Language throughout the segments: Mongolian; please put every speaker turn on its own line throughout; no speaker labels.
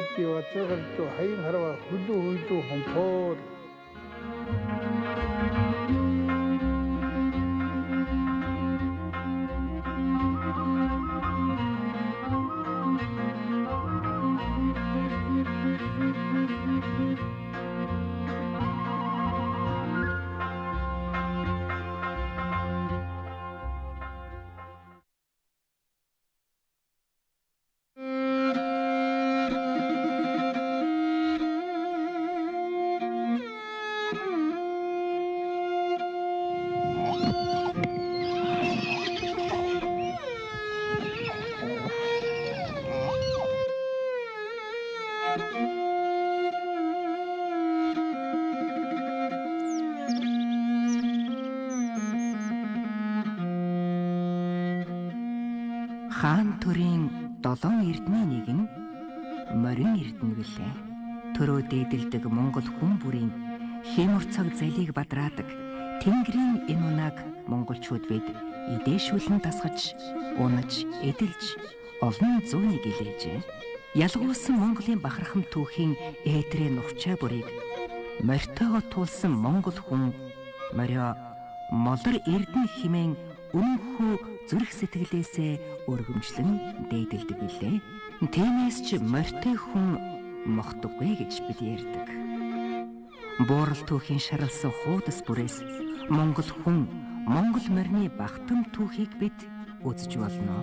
хайти вацагалто хайн харва хулу хомпор
Хаан төрийн 7 эрдний нэг нь морин эрдэнэ билээ. Төрөө дээдэлдэг Монгол хүн бүрийн хэмүр цаг залийг бадраадаг Тэнгэрийн энэ унааг монголчууд бид идээшүүлэн тасгаж, унаж, эдэлж олон зүүнийг илээжээ. Ялгуулсан Монголын бахархам түүхийн ээдрээ нурчаа бүрийг морьтойгоо туулсан монгол хүн морио молор эрдэнэ химэн үнэнхүү зүрх сэтгэлээсээ өргөмжлөн дээдэлдэг билээ. Тиймээс ч морьтой хүн мохдоггүй гэж бид ярьдаг. Буурал түүхийн шаралсан хуудас бүрээс монгол хүн, монгол морины бахтам түүхийг бид үзэж болно.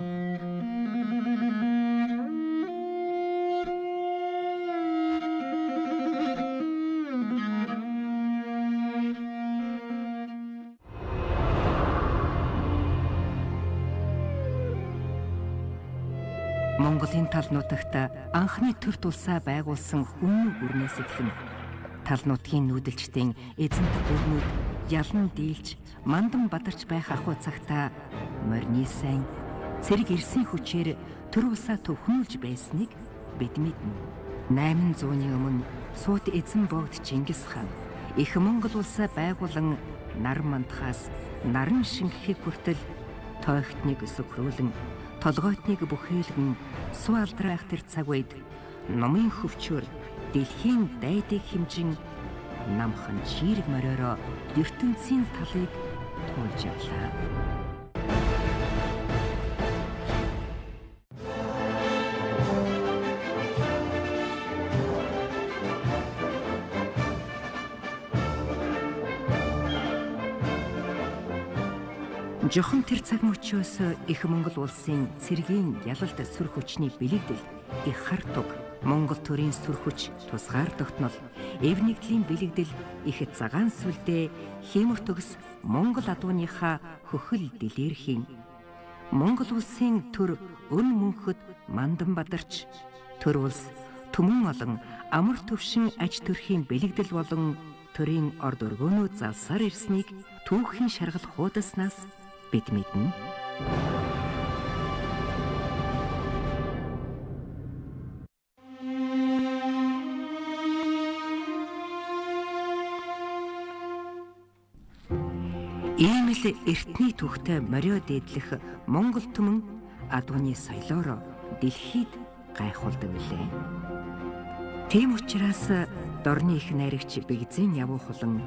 Монголын тал нутагт анхны төр тулсаа байгуулсан өмнө гүрнээс эхлэн тал нутгийн нүүдэлчдийн эзэнт гүрнүүд ялан дийлж мандан бадарч байх ахуй цагта морины сайн цэрэг ирсэн хүчээр төр улсаа төвхнүүлж байсныг бид мэднэ. 800-ны өмнө Суут эзэн богд Чингис хаан их Монгол улсаа байгуулан нар мандахаас наран шингэхийг хүртэл тойхтныг өсөхрүүлэн толгойтныг бүхээлгэн суу алдрах тэр цаг үед номын хөвчөөр дэлхийн дайдыг хэмжин намхан чирэг мориороо ертөнцийн талыг туулж явлаа. Жохон тэр цаг мөчөөс их Монгол улсын цэргийн ялалт сүр хүчний бэлэгдэл их хартуг Монгол төрийн сүр хүч тусгаар тогтнол эв нэгдлийн бэлэгдэл их цагаан сүлдээ хиймэр төгс Монгол адууныхаа хөхөл дэлээрхийн Монгол улсын төр өн мөнхөд мандан бадарч төр улс түмэн олон амар төвшин аж төрхийн бэлэгдэл болон төрийн орд өргөөнүүд залсаар ирснийг түүхийн шаргал хуудаснаас бид мэднэ. Ийм л эртний түүхтэй морио дээдлэх Монгол түмэн адууны соёлоор дэлхийд гайхуулдаг билээ. Тийм учраас дорны их найрагч Бэгзэн явуухлан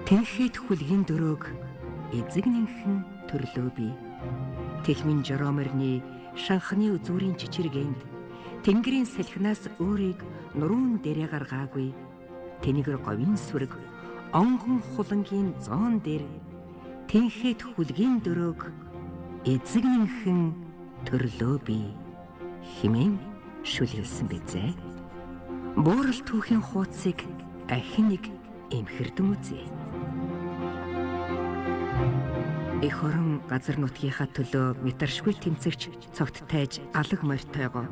тэнхээд хүлгийн дөрөөг эзэгнэнхэн төрлөө би Тэлмэн жороморны шанхны үзүүрийн чичиргээнд тэнгэрийн салхинаас өөрийг нуруунд дээрээ гаргаагүй тэнэгэр говийн сүрэг онгон хулангийн зоон дээр тэнхээд хүлгийн дөрөөг эзэгнэнхэн төрлөө би хэмээн шүлгэлсэн бизээ. Буурал түүхийн хуудсыг ахин нэг эмхэрдэн үзье. Эх орон газар нутгийнхаа төлөө метаршгүй тэмцэгч цогт тайж алаг морьтойгоо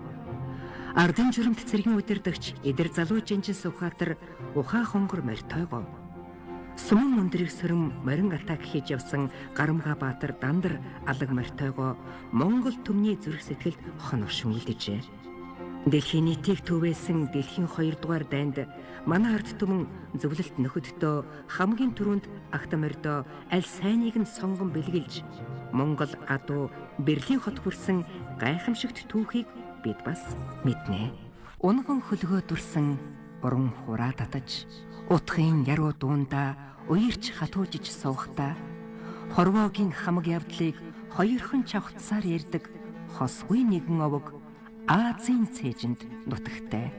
ардын журамт цэргийн удирдагч эдэр залуу жинжин Сүхбаатар ухаан хонгор морьтойгоо сумын өндрийг сөрөн морин атак хийж явсан Гарамга Баатар дандар алаг морьтойгоо Монгол түмний зүрх сэтгэлд хоногшин үлдэжээ. Дэлхийн нийтийг төвөөсөн дэлхийн 2 дугаар дайнд манай ард түмэн зөвлөлт нөхөдтөө хамгийн түрүүнд Актамордо аль сайныг нь сонгон бэлгэлж Монгол адуу Берлин хот хүрсэн гайхамшигт түүхийг бид бас мэднэ. Унган хөлгөө дүрсэн уран хураа татаж, утгын яруу дуунда уярч хатуужиж суухдаа хорвоогийн хамаг явдлыг хоёрхан чавхцсаар ярддаг хосгүй нэгэн овог Азийн цээжинд нутагтай.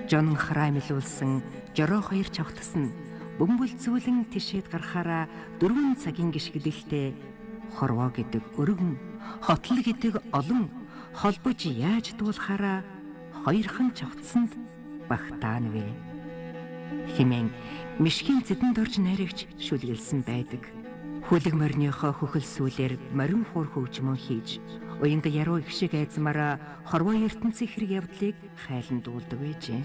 Жон храамилуулсан жороо хоёр чавхтас нь бөмбөл зүйлэн тишээд гарахаараа 4 цагийн гიშгэлэлтэй хорвоо гэдэг өргөн, хотл гэдэг олон холбож яаж дуулахаараа хоёрхан чавхтсанд багтаанвэ хэмээн мишгийн зэдэнд орж найрагч шүлгэлсэн байдаг. Хүлэг морныхоо хөхөл сүүлээр морин хуур хөгжмөн хийж, уянга яруу их шиг айзмаараа хорвоо ертөнцийн хэрэг явдлыг хайлан дуулдаг байжээ.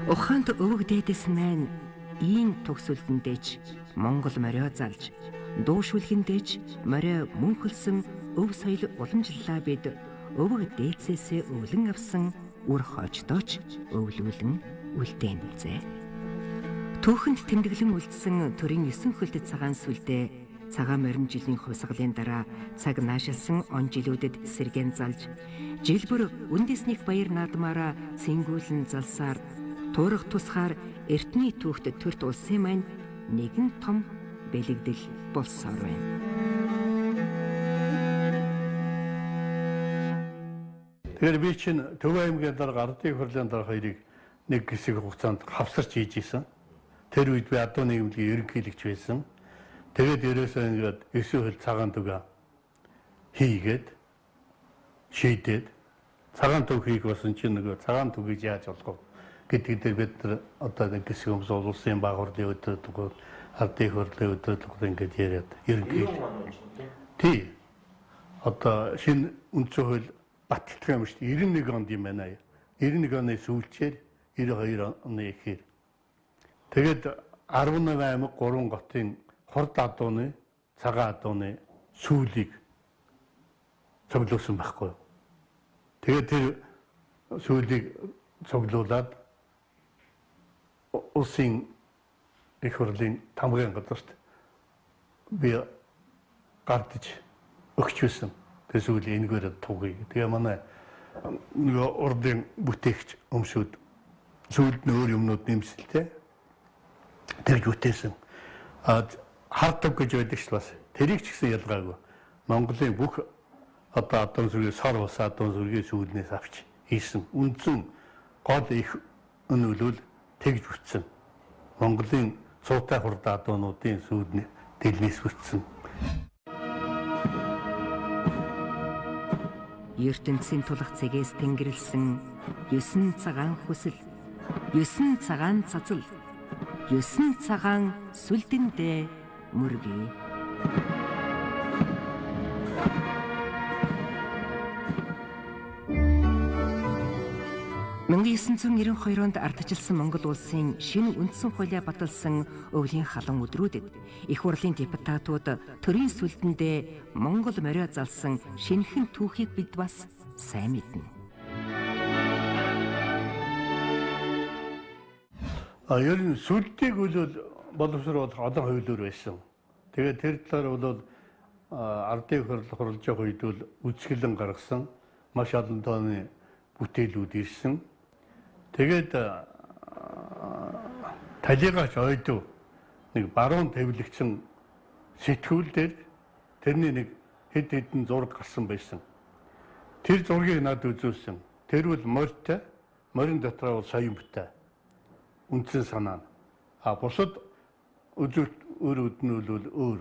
Ухаанд өвөг дээдэс маань ийм төгсөлдөндөөч Монгол морио залж, дуушүлгэндээч морио мөнхөлсөн өв соёл уламжлалаа бид өвөг дээдсээсээ өвлөн авсан үр хоождооч өвлүүлэн үлдээнэлзээ. Түүхэнд тэмдэглэн үлдсэн төрийн 9 хөлдөд цагаан сүлдээ цагаан морин жилийн хувьсгалын дараа цаг наашилсан он жилүүдэд сэргэн залж, жил бүр үндэсник баяр наадмаараа цэнгүүлэн залсаар туурах тусгаар эртний түүхт төрт улсын маань нэгэн том бэлэгдэл болсоор байна.
Тэгэхээр би чинь Төв аймгийн дарга ардын хурлын дарга хоёрыг нэг хэсэг хугацаанд хавсарч хийж исэн. Тэр үед би адуу нийгэмлэгийн ерөнхийлөгч байсан. Тэгээд ерөөсөө ингээд 9 хөл цагаан түгэ хийгээд шийдээд цагаан түг хийх болсон чинь нөгөө цагаан түгийг яаж болох гэдэг дээр бид одоо нэг хэсэг хүмүүс улсын баг хурлын өдрөдөг, ардын хурлын өдрөдөг ингээд яриад ерөнхийлөг. Тий. Одоо шинэ үндсэн хууль баталдаг юм шүү дээ. 91 онд юм байна. 91 оны сүүлчээр 92 оны эхээр. Тэгээд 18 аймаг 3 готын хурд адууны, цагаан адууны сүүлийг цуглуулсан байхгүй. Тэгээд тэр сүүлийг цуглуулад улсын их хурлын тамгын газарт би гардаж өгч байсан. Тэр сүүлийн энэгээр тугыг. Тэгээ манай нөгөө урдын бүтээгч өмшүүд сүүлд нь өөр юмнууд нэмсэлтэй. Тэрж үтээсэн. Хартав гэж байдаг ч бас тэрийг ч гэсэн ялгаагүй. Монголын бүх одоо адуун сүргийн сар ус адуун сүргийн сүүлнээс авч хийсэн. Үндсэн гол их өнөөлөл тэгж бүтсэн. Монголын цуутай хурд адуунуудын сүүлний дэлнээс бүтсэн.
ертөнцийн тулах цэгээс тэнгэрлсэн 9 цагаан хүсэл, 9 цагаан цацал, 9 цагаан сүлдэндээ мөргий. 1992 онд ардчилсан Монгол улсын шинэ үндсэн хуулиа баталсан өвлийн халан өдрүүдэд их хурлын депутатууд төрийн сүлдэндээ Монгол морио залсан шинэхэн түүхийг бид бас сайн мэднэ.
Ер нь сүлдийг боловсруулах олон хуулиур байсан. Тэгээд тэр талаар бол ардын хурлж байгаа үед бол үзэсгэлэн гаргасан маш олон тооны бүтээлүүд ирсэн. Тэгээд талигаач ойдуу нэг баруун тавилэгдсэн сэтгүүл дээр тэрний нэг хэд хэдэн зураг гарсан байсан. Тэр зургийг над үзүүлсэн. Тэр бол морьтой, морин дотроо бол соён бүтэй. Үндсэн санаа. Бусад үзүүл өөр үднүүл бол өөр.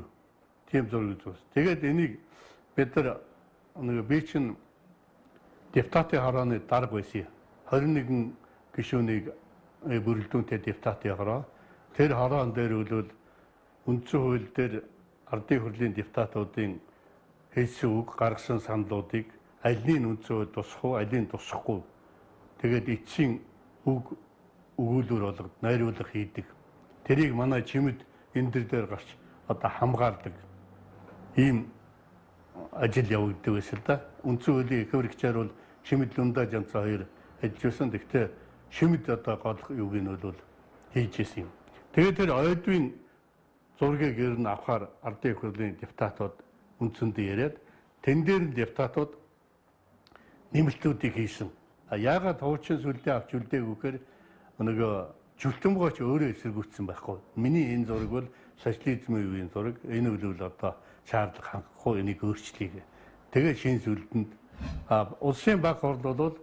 Тийм зураг үзүүлсэн. Тэгээд энийг бид нар нэг би чинь депутатын харааны дарга байсан. 21 гишүүнийг бүрэлдэхүүнтэй депутатын хараа. Тэр хараан дээр бол үндсэн хууль дээр ардын хурлын депутатуудын хэлсэн үг, гаргасан саналуудыг алийг үндсэн хууль тусах уу, алийг тусахгүй. Тэгээд эцсийн үг өгүүлбэр болгоод найруулга хийдэг. Тэрийг манай чимэд энэ дээр гарч одоо хамгаалдаг. Ийм ажил явагддаг байсан л да. Үндсэн хуулийн их хөрөгчээр бол Чимэд Лунда Жанцаа хоёр ажилласан. Гэхдээ Чимэд одоо гол юуг нь бол хийж исэн юм. Тэгээд тэр ойдын зургийг ер нь авахаар ардын их хурлын депутатууд үндсэндээ яриад тэн дээр нь депутатууд нэмэлтүүдийг хийсэн. Яагаад хуучин сүлдээ авч үлдээгүйгээр нөгөө жүлтэмгөөч өөрөө эсэргүүцсэн байхгүй. Миний энэ зураг бол социализмын үеийн зураг. Энэ үл одоо шаардлага хангахгүй энийг өөрчлөе. Тэгээ шинэ сүлдэнд улсын баг хурд бол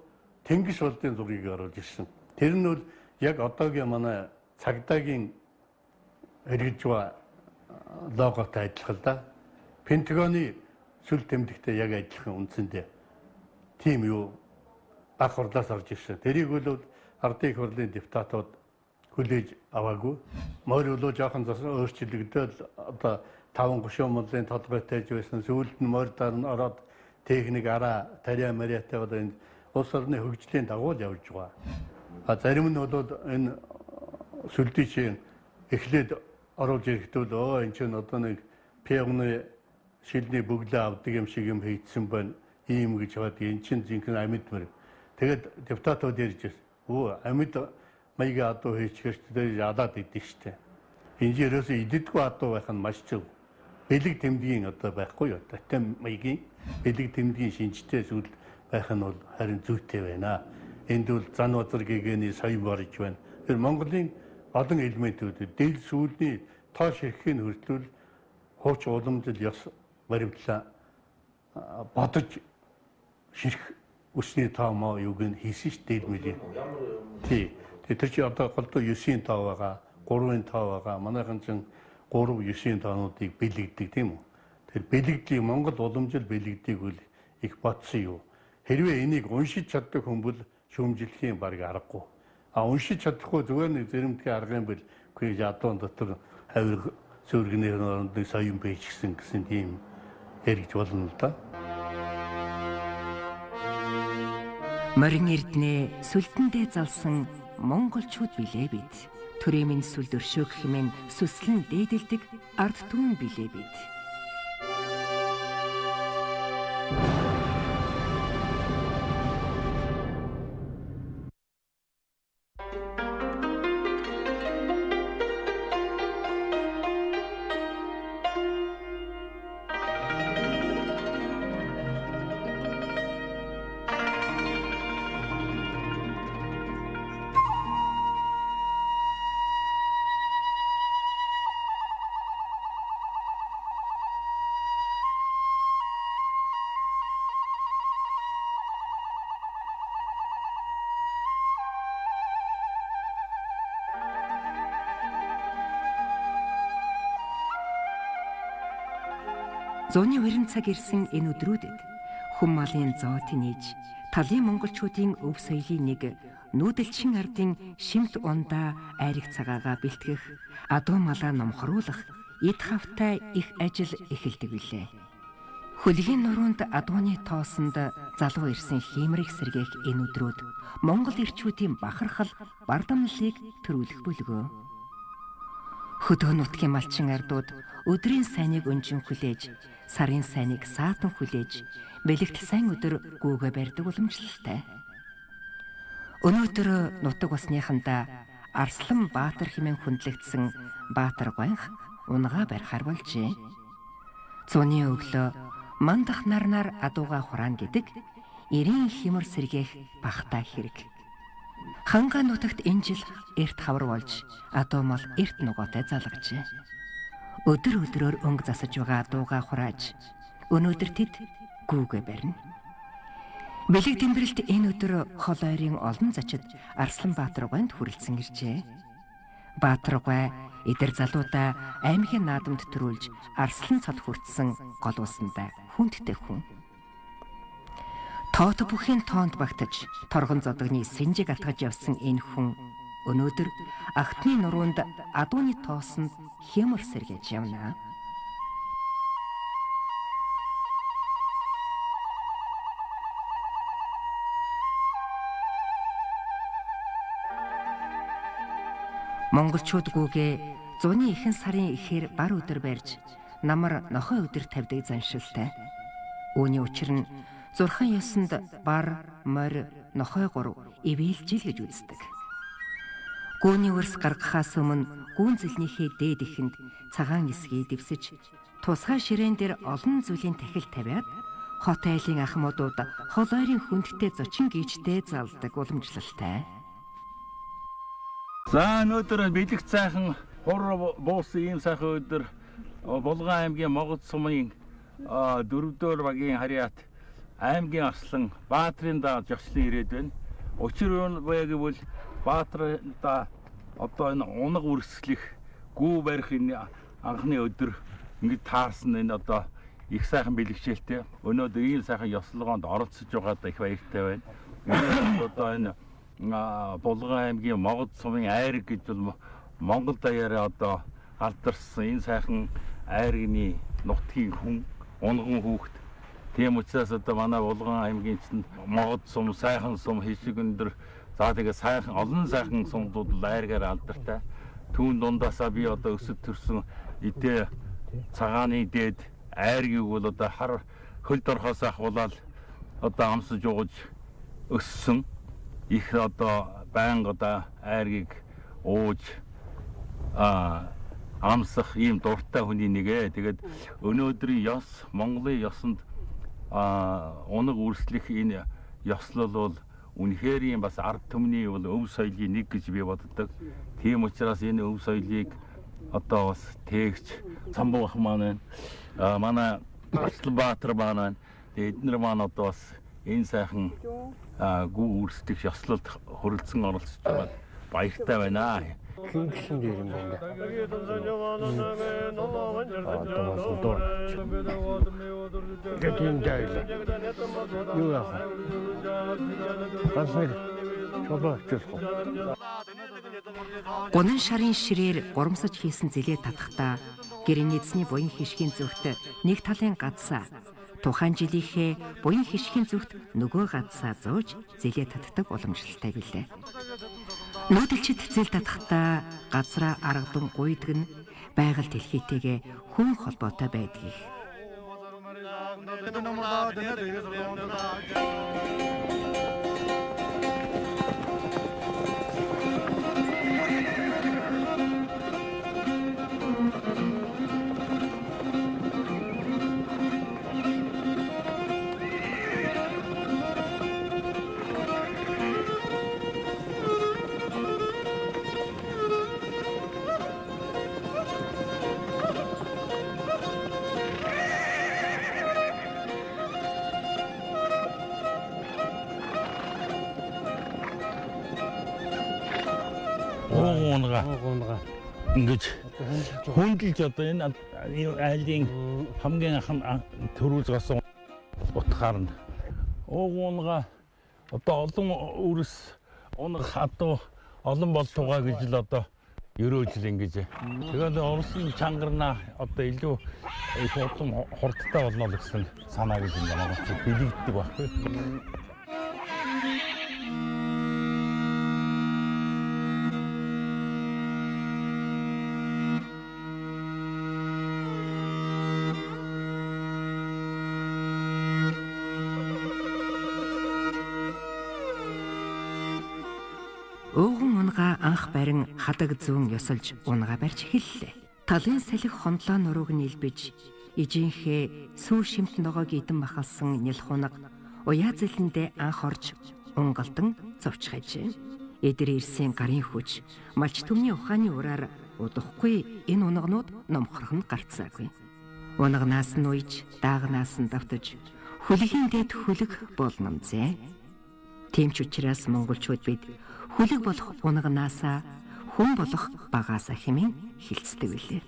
Тэнгис болдын зургийг оруулж ирсэн. Тэр нь бол яг одоогийн манай цагдаагийн хэрэгжва логотой адилхан да. Пентагоны сүл тэмдэгтэй яг адилхан үндсэндээ. Тийм юу баг хурлаас орж ирсэн. Тэрийг бол ардын их хурлын депутатууд хүлээж аваагүй. Морь бол жоохон өөрчлөгдөөл одоо 5-30 мөрлийн толгойтой байсан. Сүүлд нь морь дараа нь ороод техник араа тариа мариатай одоо энэ улс орны хөгжлийн дагуу л явж байгаа. Зарим нь бол энэ сүлдийн чинь эхлээд оруулж ирэхдээ энэ чинь одоо нэг пиагны шилний бүглээ авдаг юм шиг юм хийцэн байна. Ийм гэж бод энэ чинь зинхэнэ амьд мөр. Тэгээд депутатууд ярьж байна. Амьд маягийн адуу хийчихэж тэр ялаад идэв штэ. Энэ ерөөсөө идэггүй адуу байх нь маш зөв. Бэлэг тэмдгийн одоо байхгүй юу? Татам маягийн бэлэг тэмдгийн шинжтэй зүйл байх нь бол харин зүйтэй байна. Энд бол зан базар гэгэний соён борж байна. Тэр Монголын олон элементүүд дээл сүүлний тоош ирэхийг хүртэл хууч уламжлал ёс баримтлаа бодож ширх өсний тоомоо юуг нь хийсэн ш дээл мэлээ. Тий. Тэр чи одоо голдоо 9-ийн тоо байгаа, 3-ын тоо байгаа. Манайхан чинь 3-9-ийн тоонуудыг бэлэгдэг тийм үү? Тэр бэлэгдлийг Монгол уламжлал бэлэгдийг үл их бодсон юу? Хэрвээ энийг уншиж чаддаг хүн бол шүүмжлэхийн баг аргагүй. Уншиж чадахгүй зүгээр нэг зэрэмтгий арга юм бол үгүй ядуун дотор хавир сүргэнээр нэг соён бийчсэн гэсэн тийм яригч болно л да.
Морин эрдэнэ сүлдэндээ залсан монголчууд билээ бид. Төрийн минь сүлд өршөөх хэмээн сүслэн дээдэлдэг ард түмэн билээ бид. Зууны урин цаг ирсэн энэ өдрүүдэд хүм малын зоо тэнийж талын монголчуудын өв соёлын нэг нүүдэлчин ардын шимт ундаа айраг цагаагаа бэлтгэх, адуу малаа номхруулах эд хавтай их ажил эхэлдэг билээ. Хөлгийн нуруунд адууны тоосонд залуу ирсэн хиймрэх сэргээх энэ өдрүүд монгол ирчүүдийн бахархал бардамналыг төрүүлэх бүлгөө. Хөдөө нутгийн малчин ардууд өдрийн сайныг өнжин хүлээж, сарын сайныг саатан хүлээж, бэлэгт сайн өдөр гүүгээ барьдаг уламжлалтай. Өнөөдөр нутаг усныхандаа Арслан Баатар хэмээн хүндлэгдсэн Баатар гуанх унгаа барихаар болжээ. Зуны өглөө мандах нарнаар адууга хураан гэдэг эрийн химэр сэргээх бахтай хэрэг. Ханга нутагт энэ жил эрт хавар болж адуу мал эрт нугаатай залгажээ. Өдөр өдрөөр өнгө засаж байгаа адууга хурааж өнөөдөр тэд гүүгээ барина. Бэлэг тэмбэрэлт энэ өдөр хол ойрын олон зочид Арслан Баатар гуйнд хүрэлцэн иржээ. Баатар гуй эдэр залуудаа аймгийн наадамд төрүүлж Арслан цол хүртсэн гол усандаа хүндтэй хүн. Тоот бүхийн тоонд багтаж торгон зодогны сэнжиг атгаж явсан энэ хүн өнөөдөр агтны нуруунд адууны тоосонд хямар сэргээж явна. Монголчууд гүгээ зуны ихэнх сарын ихээр бар өдөр барьж намар нохой өдөр тавьдаг заншилтай. Үүний учир нь зурхан ёсонд бар, морь, нохой гур ивэлжил гэж үздэг. Гүүний өрс гаргахаас өмнө гүүн зэлнийхээ дээд ихэнд цагаан эсгийг дэвсэж, тусгай ширээн дээр олон зүйлийн тахил тавиад хот айлын ахмуудууд хол ойрын хүндтэй зочин гीчтэй залдаг уламжлалтай.
За өнөөдөр бэлэг цайхан хур буусан ийм сайхан өдөр Булган аймгийн Могод сумын 4-р багийн харьяат аймгийн аслан Баатрин даа жогчлон ирээд байна. Учир нь байвал Баатрин даа одоо энэ унаг үрсэлэх гүү барих энэ анхны өдөр ингэж таарсан энэ одоо их сайхан бэлэгшээлтэй. Өнөөдөр ийм сайхан ёслогоонд оролцож байгаадаа их баяртай байна. Одоо энэ Булган аймгийн Могод сумын айраг гэж бол Монгол даяараа одоо алдарсан энэ сайхан айргны нутгийн хүн унган хүүхэд. Тийм учраас одоо манай Булган аймгийн чинь Могод сум, сайхан сум, хишиг өндөр за тэгээ сайхан олон сайхан сумдууд айргаар алдартай. Түүн дундаасаа би одоо өсөд төрсөн эдээ цагааны дээд айргийг бол одоо хар хөлд орхоос ахуулаад одоо амсаж ууж өссөн. Их одоо байнга одоо айргийг ууж амсах ийм дуртай хүний нэгэ. Тэгээд өнөөдрийн ёс Монголын ёсонд унаг үрслэх энэ ёслол бол үнэхээр юм бас ард түмний бол өв соёлын нэг гэж би боддог. Тийм учраас энэ өв соёлыг одоо бас тээгч Самбах маань манай Асланбаатар маань эднэр маань одоо бас энэ сайхан гүү үрслэх ёслолд хөрөлцөн оролцож байгаа баяртай байна.
Хингэлсэн дээр юм байна. Одоо бас доо. Гэтэм дайл. Юу яах вэ? Басны чулуучлах.
Гунан шарын ширээр горомсож хийсэн зэлээ татахдаа гэрээний эзний буян хишгийн зүгт нэг талын гадсаа тухайн жилийнхээ буян хишгийн зүгт нөгөө гадсаа зөөж зэлээ татдаг уламжлалтай билээ. Нүүдэлчид зээл татахдаа газраа аргадан гуйдаг нь байгаль дэлхийтэйгээ хүн холбоотой байдгийг.
Уунга ингэж хүндэлж одоо энэ айлын хамгийн анхан төрүүлж гасан утгаар нь уунга одоо олон үрс унах хатуу олон болтугай гэж л одоо ерөөжл ингэж. Тэгээд Орсын чангарна одоо илүү их удам хурдтай болно л гэсэн санаа гэж юм байна. Бэлэгддэг байхгүй.
Ууган унгаа анх барин хадаг зүүн ёсолж унгаа барьж эхэллээ. Талын салхи хондлоо нурууг нийлбэж ижинхээ сүү шимт ногоог идэн махалсан нялх унаг уяа зэлэндээ анх орж унгалдан зовчхажээ. Эдэр ирсэн гарын хүч малч төмний ухааны ураар удахгүй энэ унагнууд номхорхон гарцаагүй. Унагнаас нь уйж даагнаас нь давтаж хөлөгийн дэд хөлөг болномзээ. Тийм ч учраас монголчууд бид хөлөг болох унагнаасаа хүн болох багаасаа хэмээн хэлцдэг билээ.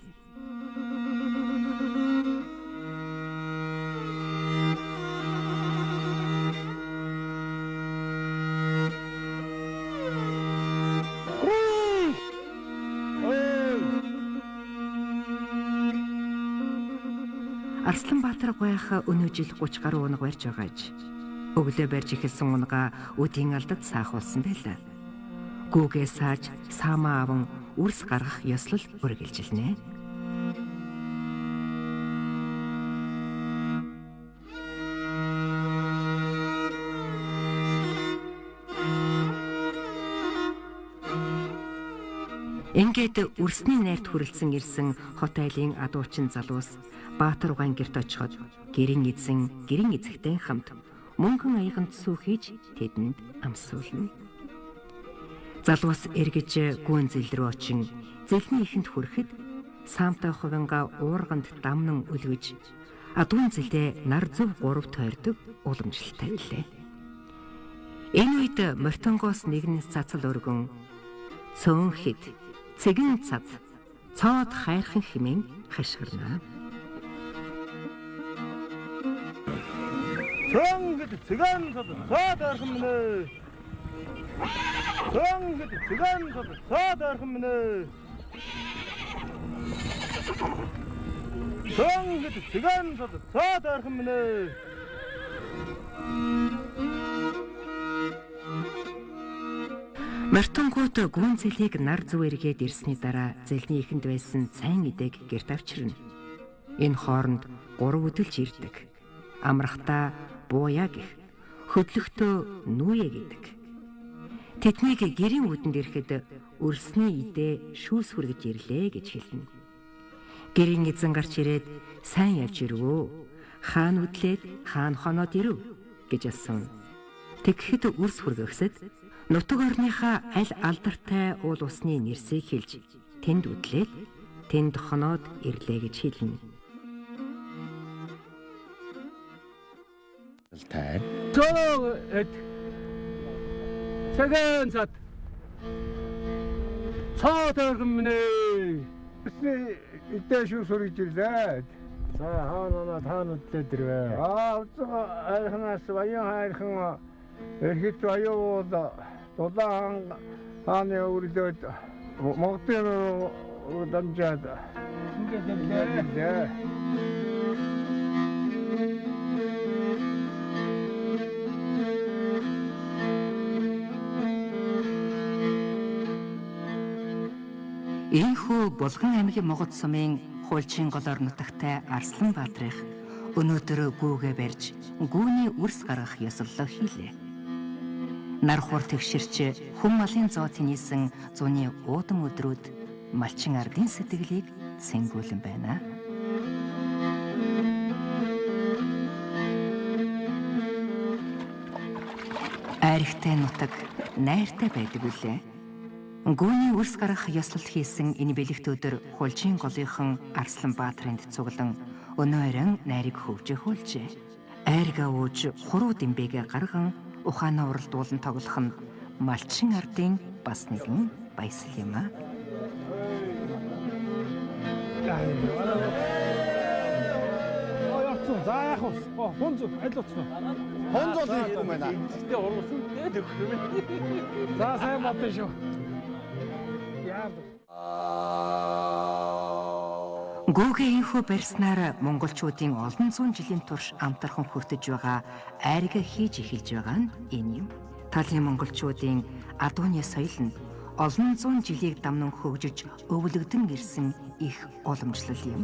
Арсланбаатар гойх өнөө жил 30 гаруй унаг барьж байгааж өглөө барьж эхэлсэн унгаа өдийн алдад саахуулсан байлаа. Гүүгээ сааж саамаа аван үрс гаргах ёслол үргэлжилнэ. Ингээд үрсний найрт хүрэлцэн ирсэн хот айлын адуучин залуус Баатар угаан гэрт очиход гэрийн эзэгтэй хамт мөнгөн аяганд сүүхийж тэдэнд амсуулна. Залуус эргэж гүн зэл рүү очин зэлний ихэнд хүрэхэд саамтай хувинга уурганд дамнан өлгөж адуун зэлдээ нар зөв 3 тойрдог уламжлалтай билээ. Энэ үед мортонгоос нэгэн цацал өргөн цөөнхэд цэгэн цад цоод хайрхан хэмээн хашгирна.
Цөөнхэд цэгэн цад цоод хайрхан минь. Цөөнхэд цэгэн цад цоод хайрхан минь. Цөөнхэд цэгэн цад цоод хайрхан минь.
Мортонгууд гүн зэлийг нар зүв эргээд ирсний дараа зэлний ихэнд байсан цайн идэг гэрт авчирна. Энэ хооронд 3 өдөлж ирдэг. Амрахтаа бууя гэх, хөдлөختөө нүүе гэдэг. Тэднийг гэрийн үүдэнд ирэхэд өрсний идэ шүүс хүргэж ирлээ гэж хэлнэ. Гэрийн эзэн гарч ирээд сайн явж ирвөө. Хаан үдлээд хаан хоноод ирв гэж асуув. Тэгэхэд үрс хүргэгсэд нутаг орныхаа аль алдартай уул усны нэрсийг хэлж тэнд үдлээд тэнд хоноод ирлээ гэж хэлнэ.
Цөөнхэд цэгэн цад цоод хайрхан минь. Идэ шүүс хүргэж ирлээ.
За хаана таанудлаад ирвэ.
Уцаа хайрханаас баян хайрхан эрхэт аюул дулаан хааны өрлөөд Монголын дамжаад ингээд ирлээ.
Ийхүү Булган аймгийн Могот сумын Хуулчин голоор нутагтай Арслан Баатрих өнөөдөр гүүгээ барьж гүүний үрс гаргах ёслолоо хийлээ. Нар хур тэгшэрч хүм малын зоо тэнийсэн зуны уудам өдрүүд малчин ардын сэтгэлийг цэнгүүлэн байна. Айрхтай нутаг найртай байдаг үлээ. Гүүний үрс гарах ёслол хийсэн энэ бэлэгт өдөр Хуулчин голынхан Арслан Баатрынд цуглан өнөөрөн найрыг хөвжих хөлжээ. Айргаа ууж хуруу дэмбэгээ гарган ухаанаа уралдуулан тоглох нь малчин ардын бас нэгэн баясал юм аа.
За яах вэ? Хунз айлууцсан. Хунз бол их юм байна. Гэтэ уруусан дээ өгөх юм. За сайн бодсон шүү.
Гүүгээ инхүү барьснаар монголчуудын олон зуун жилийн турш амтархан хүртэж байгаа айргаа хийж эхэлж байгаа нь энэ юм. Талын монголчуудын адууны соёл нь олон зуун жилийг дамнан хөгжиж өвлөгдөн ирсэн их уламжлал юм.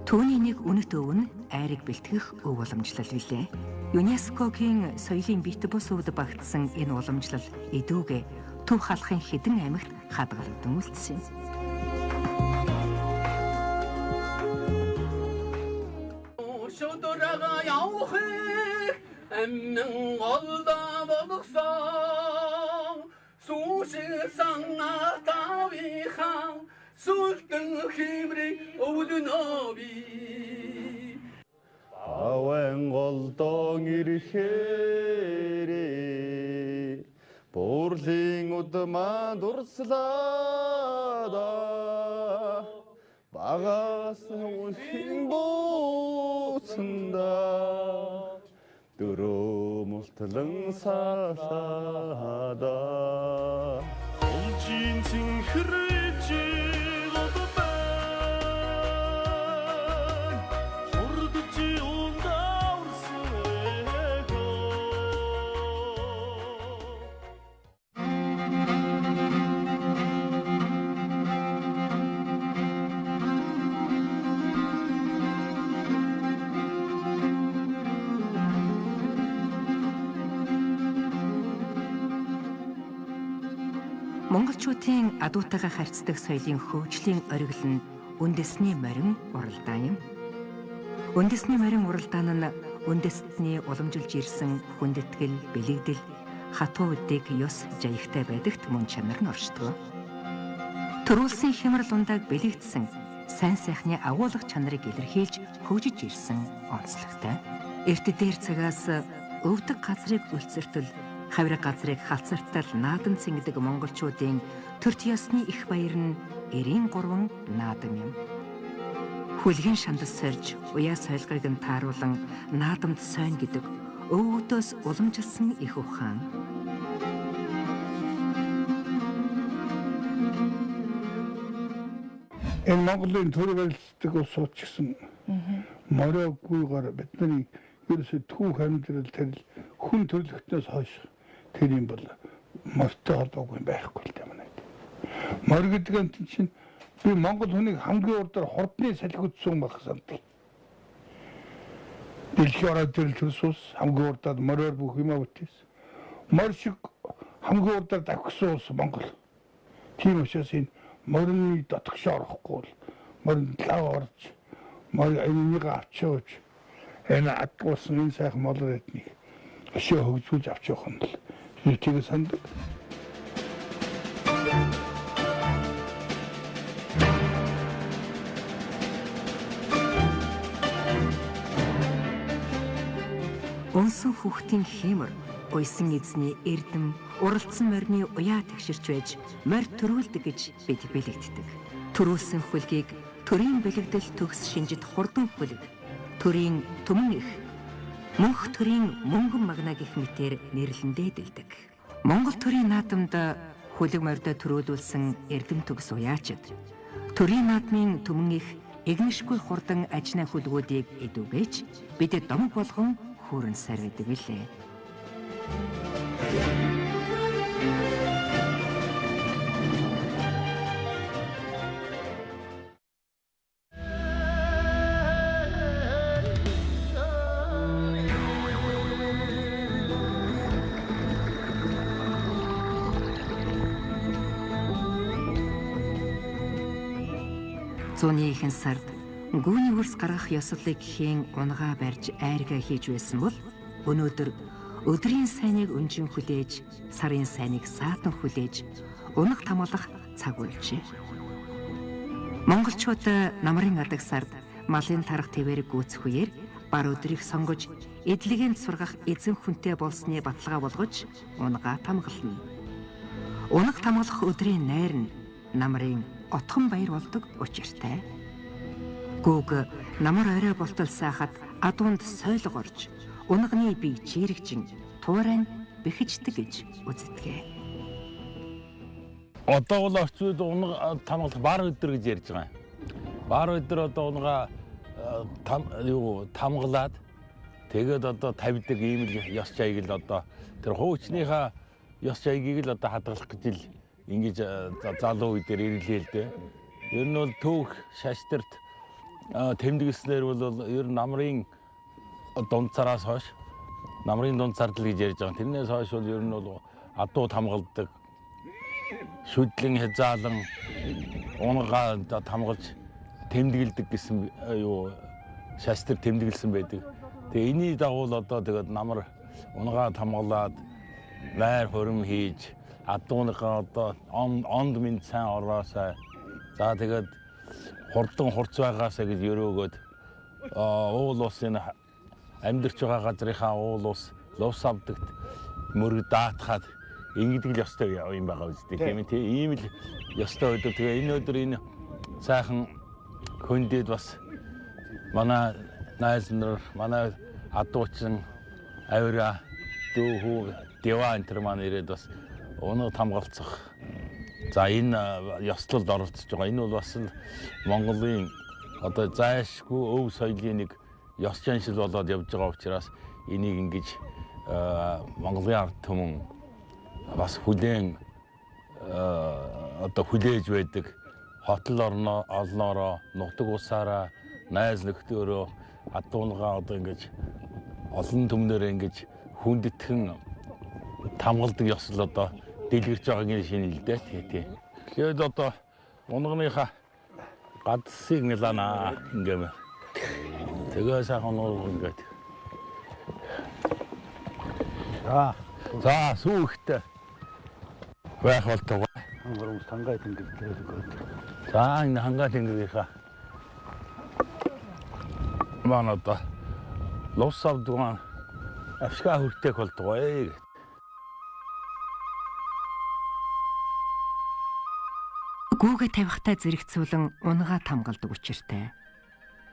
Түүний нэг үнэт өв нь айрыг бэлтгэх өв уламжлал билээ. ЮНЕСКОгийн соёлын бит бус өвд багтсан энэ уламжлал эдүүгээ Төв халахын хэдэн аймагт хадгалагдсан үлдсэн.
Шудрага явахыг амин олдоо болгосон сүүшиг санаа тавихаа сүлтэн химрийг өвлөнөө би
Аван голдон ирэхээрээ Буурлын удмаа дурслаа багаас нүхэн бууцанда дөрөө мултлан саалада улжин цэнхэрж
Монголчуудын адуутайгаа харьцдаг соёлын хөгжлийн оргил нь үндэсний морин уралдаан юм. Үндэсний морин уралдаан нь үндэстний уламжилж ирсэн хүндэтгэл, бэлэгдэл, хатуу үдэг ёс жаягтай байдагт мөн чанар нь оршдог. Төрүүлсэн хямрал ундааг бэлэгдсэн сайн сайхны агуулга чанарыг илэрхийлж хөгжиж ирсэн онцлогтой. Эрт дээр цагаас өвдөг газрыг үлцэртэл, хавирга газрыг халцартал наадан цэнгдэг монголчуудын төрт ёсны их баяр нь 93 наадам юм. Хүлгэн шандас сорж, уяа сойлгыг нь тааруулан наадамд сойн гэдэг өвдөөс уламжилсан их ухаан.
Энэ Монголын төрөг арилждаг улсууд ч гэсэн моройгүйгээр бидний ерөөсөө түүх амьдрал төрөл хүн төрлөختнөөс хойш тэр юм бол морьтой холбоогүй байхгүй л юм байна. Морь гэдэг нь чинь би Монгол хүнийг хамгийн урдаар хордны салхи үтсэн байх санагдав. Дэлхийн ороод төрөл төрсөс хамгийн урдаар морьор бүх юм авчихсан. Морь шиг хамгийн урдаар давхсан улс Монгол. Тийм учраас энэ морины дотгошоо орохгүй бол морин лав орж морь энийг авчиж энэ атгуулсан энэ сайхан молор эднийг өшөө хөгжүүлж авч явах юм бол тийм санд.
Унсан хүүхдийн хэмэр, уйсан эзний эрдэм, уралдсан морины уяа тэгширч байж морь төрүүлдэг гэж бид бэлэгддэг. Төрүүлсэн хүлгийг төрийн бэлэгдэл төгс шинжит хурдан хүлэг, төрийн түмэн их, мөнх төрийн мөнгөн магна гэх мэтээр нэрлэндээ дэлдэг. Монгол төрийн наадамд хүлэг морьдоо төрүүлүүлсэн эрдэм төгс уяачид төрийн наадмын түмэн их игнэшгүй хурдан ажнаа хүлгүүдийг эдүгэж бидэд домог болгон хүрэн сарвидаг билээ. Зуны ихэнх сард гүүний хөрс гаргах ёслолыг хийн унгаа барьж айргаа хийж байсан бол өнөөдөр өдрийн сайныг өнжин хүлээж, сарын сайныг саатан хүлээж, унах тамгалах цаг болжээ. Монголчууд намрын адаг сард малын тарах твэрэг гүйцэх үеэр бар өдрийг сонгож, эдлэгэнд сургах эзэн хүнтэй болсны баталгаа болгож унгаа тамгална. Унах тамгалах өдрийн найр нь намрын отхон баяр болдог учиртай. Гүүг намар орой болтол сайхад адуунд сойлго орж, унганы бие чирэгжин туурайн бэхждэг гэж үздэг.
Одоо бол орчууд унаг тамгалах бар өдөр гэж ярьж байгаа. Бар өдөр одоо унгаа тамгалаад тэгээд одоо тавьдаг ийм л ёс жайг л одоо тэр хуучныхаа ёс жайгийг л одоо хадгалах гэж л ингэж залуу үе дээр ирлээ л дээ. Ер нь бол түүх шаштрт тэмдэглэснээр бол ер нь намрын дунцараас хойш намрын дунцардл гэж ярьж байгаа. Тэрнээс хойш бол ер нь бол адуу тамгалдаг, шүдлэн хязаалан унгаа тамгалж тэмдэглэдэг гэсэн юу шаштрт тэмдэглэсэн байдаг. Тэгээ энэний дагуу л одоо тэгээд намар унгаа тамгалаад найр хурим хийж адууныхаа одоо онд минь сайн ороосаа за тэгээд хурдан хурц байгаасаа гэж өрөөгөөд уул усын амьдарч байгаа газрынхаа уул ус лус авдагт мөрөд даатахад ингэдэг л ёстой юм байгаа үстэй тийм ээ. Ийм л ёстой өдөр. Тэгээ энэ өдөр энэ сайхан хөндөд бас манай найз нар манай адуучин авира дүү хүү дэва энэ төр маань ирээд бас унаг тамгалцах. За энэ ёслолд оролцож байгаа. Энэ бол бас л Монголын одоо зайлшгүй өв соёлын нэг ёс заншил болоод явж байгаа учраас энийг ингэж Монголын ард түмэн бас хүлээн одоо хүлээж байдаг. Хотол олноороо нутаг усаараа найз нөхдөөрөө адуунгаа одоо ингэж олон түмнээр ингэж хүндэтгэн тамгалдаг ёслол одоо дэлгэрч байгаагийн шинэлдээ тий. Тэгээд одоо унгааныхаа гадсыг нэлана ингээм. Тэгээ сайхан нуур ингээд. За сүүхтэй байх болтойгоо.
Хангамж тангаа тэнгэртэй.
За энэ хангаа тэнгэрийнхаа манада лос авдгаа ашгаа хүртэх болтойгоо.
Гүүгээ тавихтаа зэрэгцүүлэн унгаа тамгалдаг учиртай.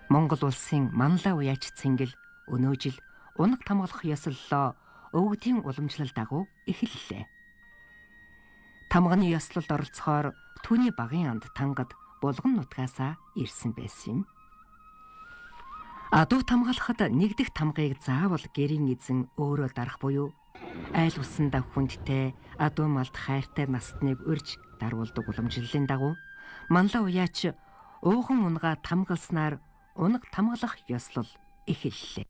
Монгол улсын манлай уяач цэнгэл өнөө жил унаг тамгалах ёслолоо өвгдийн уламжлал дагуу эхэллээ. Тамганы ёслолд оролцохоор түүний багын анд тангад булган нутгаасаа ирсэн байсан юм. Адуу тамгалахад нэгдэх тамгыг заавал гэрийн эзэн өөрөө дарах буюу айл усандаа хүндтэй адуу малд хайртай настныг урьж даруулдаг уламжлалын дагуу манлай уяач уухан унгаа тамгалснаар унаг тамгалах ёслол эхэллээ.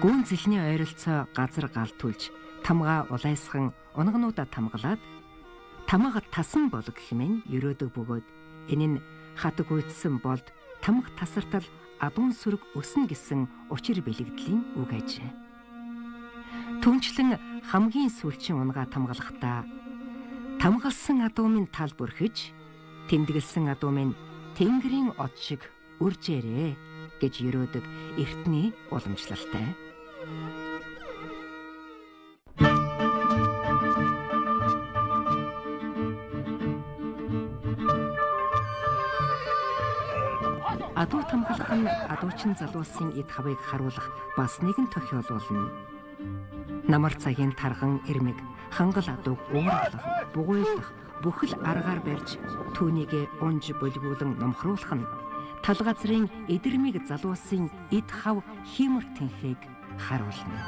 Гүн зэлний ойролцоо газар галтулж тамгаа улайсхан унгнуудаа тамгалаад тамга тасан болог хэмээн ерөөдөг бөгөөд энэ нь хатаг үйдсэн болд тамга тасартал адуун сүрэг өснө гэсэн учир бэлэгдлийн үг ажээ. Түүнчлэн хамгийн сүүлчийн унгаа тамгалахдаа тамгалсан адуу минь тал бүрхэж тэмдэглэсэн адуу минь тэнгэрийн од шиг үржээрээ гэж ерөөдөг эртний уламжлалтай. Адуу тамгалах нь адуучин залуусын эд хавыг харуулах бас нэгэн тохиолдол. Намар цагийн тарган эрмэг хангал адууг уурлах, бугуйлах, бүхэл аргаар барьж түүнийгээ унж бөлгүүлэн номхруулах нь тал газрын эдэрмиг залуусын эд хав хиймэр тэнхийг харуулна.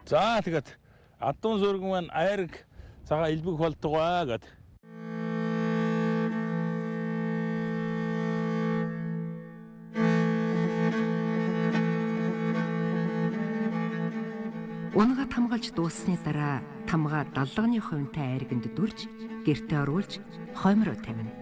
За тэгээд адуун сүргэн маань айраг цагаа илбэг болдгоо гэд.
Унгаа тамгалж дууссаны дараа тамгаа даллагын хувинтай айрганд дүрж гэртээ оруулж хоймроо тавина.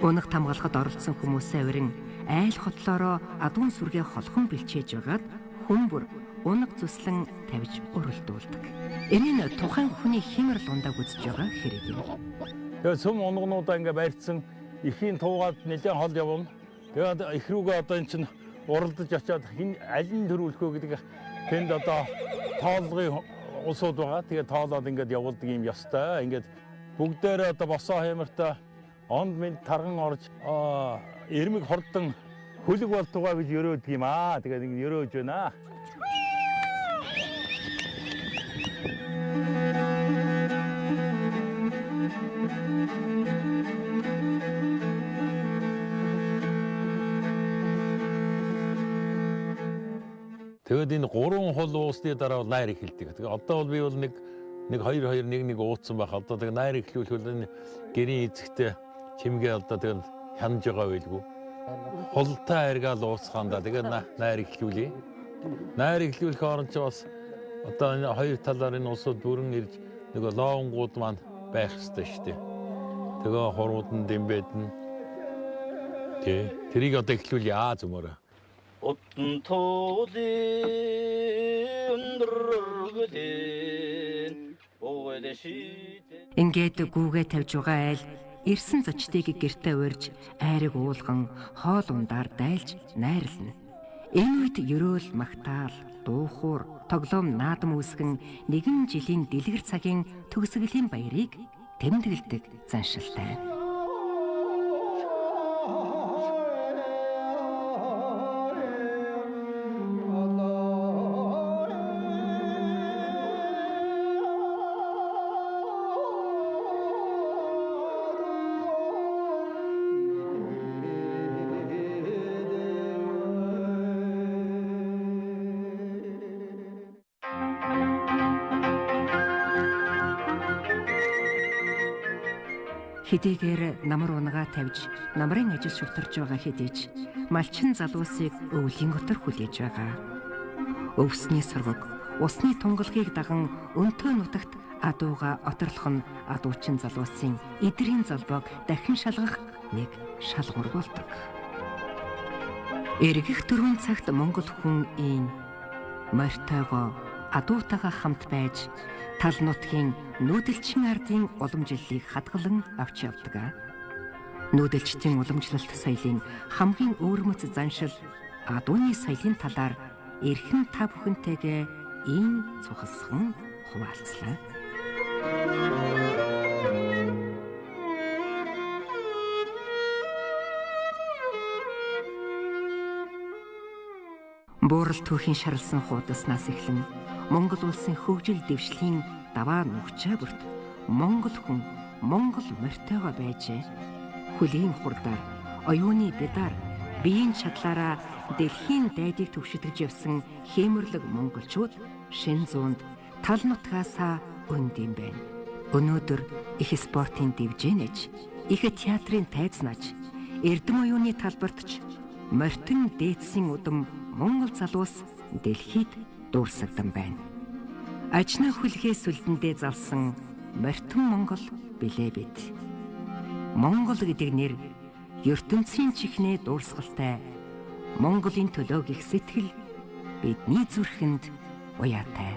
Унаг тамгалахад оролцсон хүмүүсээ өрн айл хотлоороо адуун сүргээ холхон бэлчээж байгаад хүмүүр унаг зүслэн тавьж өрөлдүүлдэг. Энэ нь тухайн хүний хэмэр лундаг үзэж байгаа хэрэг юм.
Тэгээд сүм унгнуудаа ингээ барьцсан эхийн туугаад нэлээд хол явна. Тэгээд их рүүгээ одоо эн чинь уралдаж очиад аль нь төрүүлэхөө гэдэг тэнд одоо тоолгын усууд байгаа. Тэгээд тоолоод ингээд явуулдаг юм ёстой. Ингээд бүгдээрээ одоо босоо хэмэртэй онд мэд тарган орж эрмэг хордон хөлөг болтугай гэж өрөөдөг юм аа. Тэгээд ингэ өрөөж байна. Тэгээд энэ 3 хол уусны дараа найр эхэлдэг. Тэгээд одоо бол би бол нэг 2-2-1-1 ууцсан байх. Одоо тэгээд найр эхлүүлэхүүл энэ гэрийн эзэгтэй чимгээ одоо тэгээд хянаж байгаа байлгүй. Холтой айргаал ууцхаандаа тэгээд найр эхлүүлээ. Найр эхлүүлэх оронд ч бас одоо энэ хоёр талаар энэ усууд бүрэн ирж нэг лоонгууд маань байх ёстой шүү дээ. Тэгээ хорууд нь дэмбэдэн. Тэрийг одоо эхлүүлье зөмөрөө.
어떤 토리 өндрөгдэн богодэшид.
Ингээд гүүгээ тавьж байгаа айл ирсэн зочдыг гэртээ урьж айрыг уулган хоол ундаар дайлж найрлна. Энэ үед ерөөл магтаал, дуухуур, тоглоом наадам үүсгэн нэгэн жилийн дэлгэр цагийн төгсгөлийн баярыг тэмдэглэдэг заншилтай. Хэдийгээр намар унгаа тавьж намрын ажил шүтэрж байгаа хэдий ч малчин залуусыг өвлийн готор хүлээж байгаа. Өвсний сурваг, усны тунгалгийг даган өнтөө нутагт адууга оторлох нь адуучин залуусын эдрийн залбоог дахин шалгах нэг шалгуур болдог. Эргэх дөрвөн цагт Монгол хүн ийм морьтойгоо адуутайгаа хамт байж тал нутгийн нүүдэлчин ардын уламжлалыг хадгалан авч явдаг. Нүүдэлчдийн уламжлалт соёлын хамгийн өвөрмөц заншил адууны соёлын талаар эрхэн та бүхэнтэйгээ ийм цухалсхан хуваалцлаа. Буурал түүхийн шарлсан хуудаснаас эхлэн Монгол улсын хөгжил дэвшлийн даваа нүгчээ бүрт Монгол хүн Монгол морьтойгоо байжээ. Хөлийн хурдаар, оюуны бедаар, биеийн чадлаараа дэлхийн дайдыг төвшөдгөж явсан хэмэрлэг монголчууд шин зуунд тал нутгаасаа өнд юм байна. Өнөөдөр их спортын дивжэнэж, их театрын тайзнаач, эрдэм оюуны талбарт ч морьтон дээдсийн удам Монгол залуус дэлхийд дуурсагдан байна. Ажны хүлгээс үлдэндээ залсан морьтон Монгол билээ бид. Монгол гэдэг нэр ертөнцийн чихнээ дуурсгалтай. Монголын төлөө гих сэтгэл бидний зүрхэнд уяатай.